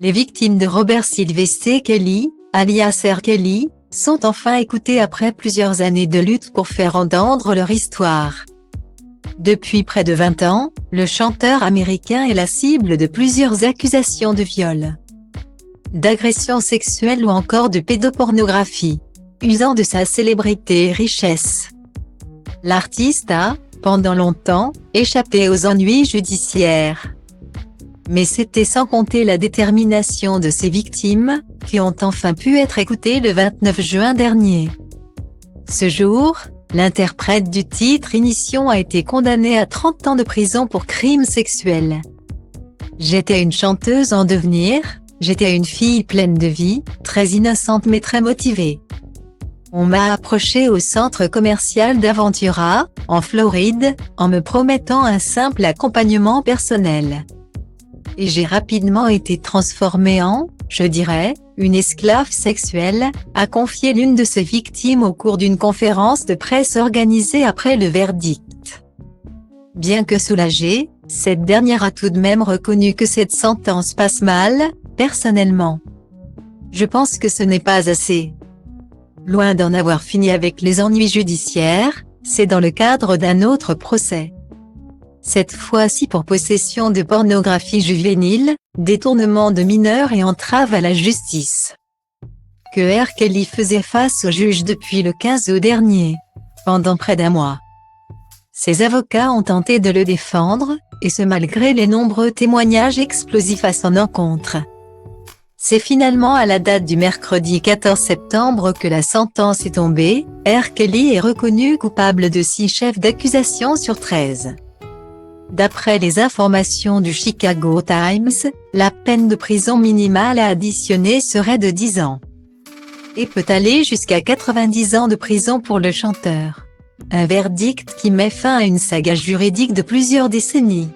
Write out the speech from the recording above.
Les victimes de Robert Sylvester Kelly, alias R. Kelly, sont enfin écoutées après plusieurs années de lutte pour faire entendre leur histoire. Depuis près de 20 ans, le chanteur américain est la cible de plusieurs accusations de viol, d'agression sexuelle ou encore de pédopornographie, usant de sa célébrité et richesse. L'artiste a, pendant longtemps, échappé aux ennuis judiciaires. Mais c'était sans compter la détermination de ses victimes, qui ont enfin pu être écoutées le 29 juin dernier. Ce jour, l'interprète du titre Ignition a été condamnée à 30 ans de prison pour crimes sexuels. J'étais une chanteuse en devenir, j'étais une fille pleine de vie, très innocente mais très motivée. On m'a approché au centre commercial d'Aventura, en Floride, en me promettant un simple accompagnement personnel. Et j'ai rapidement été transformée en, je dirais, une esclave sexuelle, a confié l'une de ses victimes au cours d'une conférence de presse organisée après le verdict. Bien que soulagée, cette dernière a tout de même reconnu que cette sentence passe mal, personnellement. Je pense que ce n'est pas assez. Loin d'en avoir fini avec les ennuis judiciaires, c'est dans le cadre d'un autre procès. Cette fois-ci pour possession de pornographie juvénile, détournement de mineurs et entrave à la justice, que R. Kelly faisait face au juge depuis le 15 août dernier, pendant près d'un mois. Ses avocats ont tenté de le défendre, et ce malgré les nombreux témoignages explosifs à son encontre. C'est finalement à la date du mercredi 14 septembre que la sentence est tombée. R. Kelly est reconnu coupable de 6 chefs d'accusation sur 13. D'après les informations du Chicago Times, la peine de prison minimale à additionner serait de 10 ans. Et peut aller jusqu'à 90 ans de prison pour le chanteur. Un verdict qui met fin à une saga juridique de plusieurs décennies.